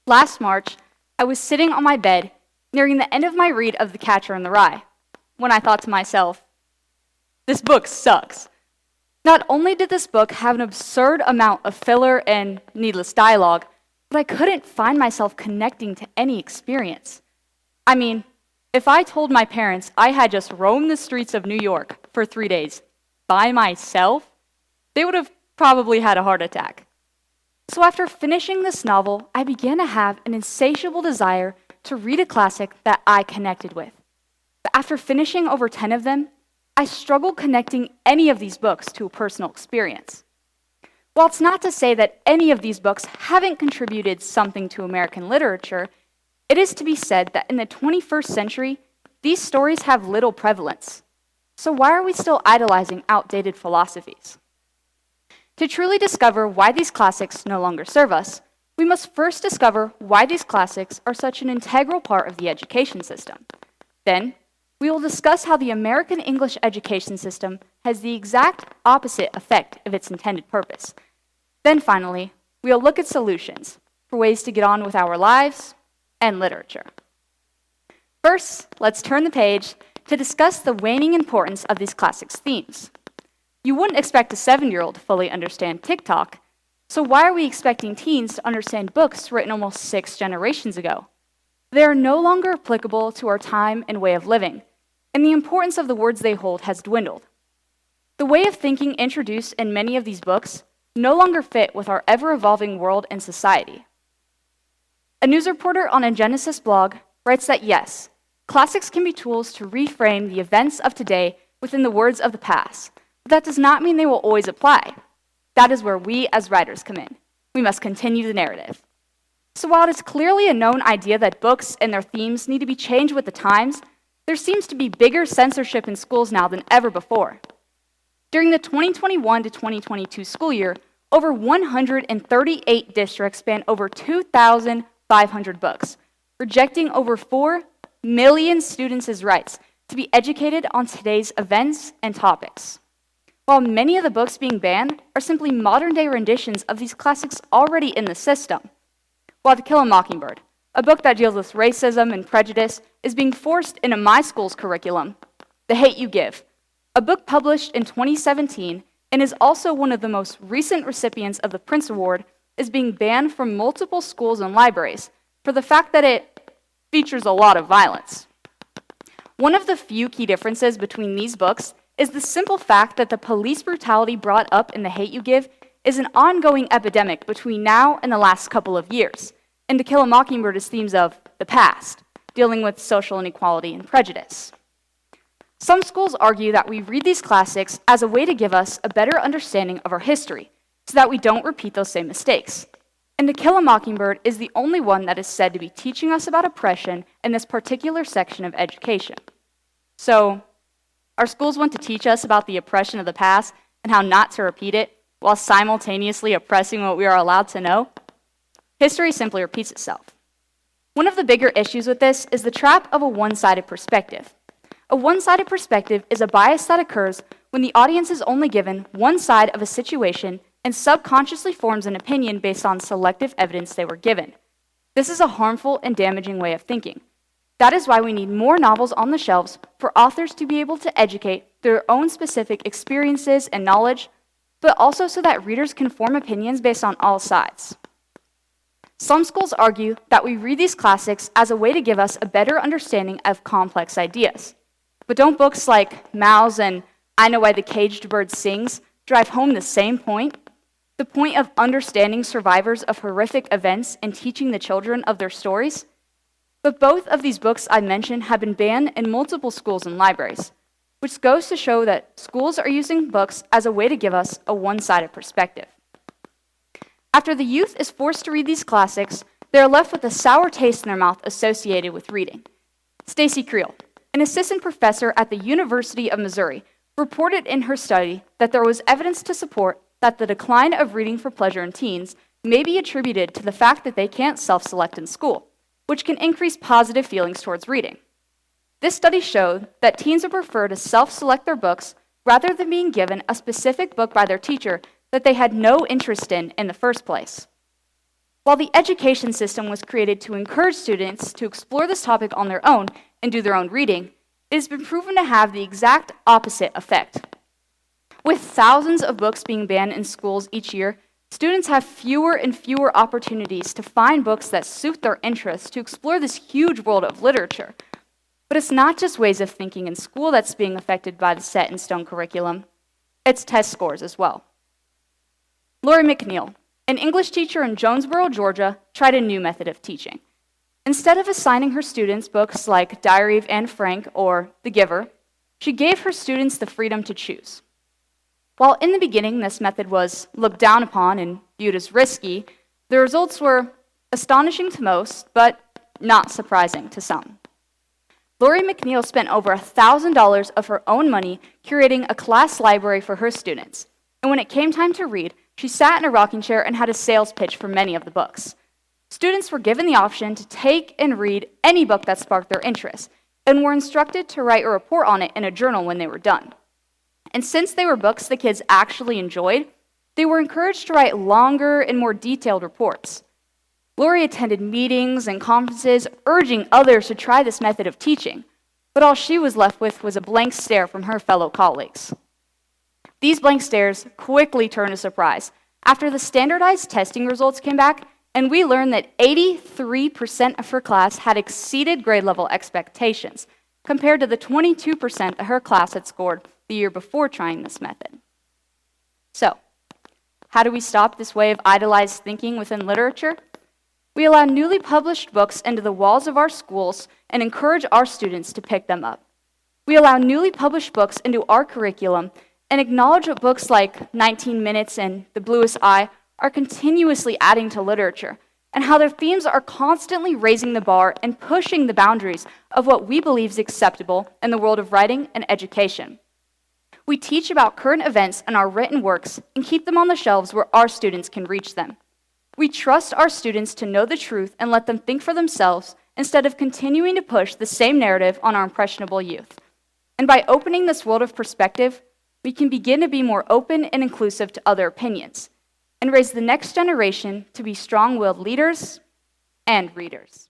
Last March, I was sitting on my bed, nearing the end of my read of The Catcher in the Rye, when I thought to myself, this book sucks. Not only did this book have an absurd amount of filler and needless dialogue, but I couldn't find myself connecting to any experience. I mean, if I told my parents I had just roamed the streets of New York for 3 days by myself, they would have probably had a heart attack. So after finishing this novel, I began to have an insatiable desire to read a classic that I connected with. But after finishing over 10 of them, I struggled connecting any of these books to a personal experience. While it's not to say that any of these books haven't contributed something to American literature, it is to be said that in the 21st century, these stories have little prevalence. So why are we still idolizing outdated philosophies? To truly discover why these classics no longer serve us, we must first discover why these classics are such an integral part of the education system. Then, we will discuss how the American English education system has the exact opposite effect of its intended purpose. Then finally, we will look at solutions for ways to get on with our lives and literature. First, let's turn the page to discuss the waning importance of these classics' themes. You wouldn't expect a 7-year-old to fully understand TikTok, so why are we expecting teens to understand books written almost 6 generations ago? They are no longer applicable to our time and way of living, and the importance of the words they hold has dwindled. The way of thinking introduced in many of these books no longer fit with our ever-evolving world and society. A news reporter on a Genesis blog writes that yes, classics can be tools to reframe the events of today within the words of the past, but that does not mean they will always apply. That is where we as writers come in. We must continue the narrative. So while it is clearly a known idea that books and their themes need to be changed with the times, there seems to be bigger censorship in schools now than ever before. During the 2021 to 2022 school year, over 138 districts banned over 2,500 books, rejecting over 4 million students' rights to be educated on today's events and topics. While many of the books being banned are simply modern-day renditions of these classics already in the system. While To Kill a Mockingbird, a book that deals with racism and prejudice, is being forced into my school's curriculum. The Hate U Give, a book published in 2017 and is also one of the most recent recipients of the Prince Award, is being banned from multiple schools and libraries for the fact that it features a lot of violence. One of the few key differences between these books is the simple fact that the police brutality brought up in The Hate U Give is an ongoing epidemic between now and the last couple of years, and To Kill a Mockingbird is themes of the past, dealing with social inequality and prejudice. Some schools argue that we read these classics as a way to give us a better understanding of our history, so that we don't repeat those same mistakes. And To Kill a Mockingbird is the only one that is said to be teaching us about oppression in this particular section of education. So, our schools want to teach us about the oppression of the past and how not to repeat it, while simultaneously oppressing what we are allowed to know? History simply repeats itself. One of the bigger issues with this is the trap of a one-sided perspective. A one-sided perspective is a bias that occurs when the audience is only given one side of a situation and subconsciously forms an opinion based on selective evidence they were given. This is a harmful and damaging way of thinking. That is why we need more novels on the shelves for authors to be able to educate through their own specific experiences and knowledge, but also so that readers can form opinions based on all sides. Some schools argue that we read these classics as a way to give us a better understanding of complex ideas. But don't books like Mouse and I Know Why the Caged Bird Sings drive home the same point? The point of understanding survivors of horrific events and teaching the children of their stories? But both of these books I mentioned have been banned in multiple schools and libraries, which goes to show that schools are using books as a way to give us a one-sided perspective. After the youth is forced to read these classics, they are left with a sour taste in their mouth associated with reading. Stacy Creel, an assistant professor at the University of Missouri, reported in her study that there was evidence to support that the decline of reading for pleasure in teens may be attributed to the fact that they can't self-select in school, which can increase positive feelings towards reading. This study showed that teens would prefer to self-select their books rather than being given a specific book by their teacher that they had no interest in the first place. While the education system was created to encourage students to explore this topic on their own and do their own reading, it has been proven to have the exact opposite effect. With thousands of books being banned in schools each year, students have fewer and fewer opportunities to find books that suit their interests to explore this huge world of literature. But it's not just ways of thinking in school that's being affected by the set-in-stone curriculum. It's test scores as well. Lori McNeil, an English teacher in Jonesboro, Georgia, tried a new method of teaching. Instead of assigning her students books like Diary of Anne Frank or The Giver, she gave her students the freedom to choose. While in the beginning this method was looked down upon and viewed as risky, the results were astonishing to most, but not surprising to some. Lori McNeil spent over $1,000 of her own money curating a class library for her students, and when it came time to read, she sat in a rocking chair and had a sales pitch for many of the books. Students were given the option to take and read any book that sparked their interest, and were instructed to write a report on it in a journal when they were done. And since they were books the kids actually enjoyed, they were encouraged to write longer and more detailed reports. Lori attended meetings and conferences urging others to try this method of teaching, but all she was left with was a blank stare from her fellow colleagues. These blank stares quickly turned to surprise after the standardized testing results came back, and we learned that 83% of her class had exceeded grade level expectations, compared to the 22% that her class had scored the year before trying this method. So, how do we stop this way of idolized thinking within literature? We allow newly published books into the walls of our schools and encourage our students to pick them up. We allow newly published books into our curriculum and acknowledge that books like 19 Minutes and The Bluest Eye are continuously adding to literature, and how their themes are constantly raising the bar and pushing the boundaries of what we believe is acceptable in the world of writing and education. We teach about current events in our written works and keep them on the shelves where our students can reach them. We trust our students to know the truth and let them think for themselves instead of continuing to push the same narrative on our impressionable youth. And by opening this world of perspective, we can begin to be more open and inclusive to other opinions and raise the next generation to be strong-willed leaders and readers.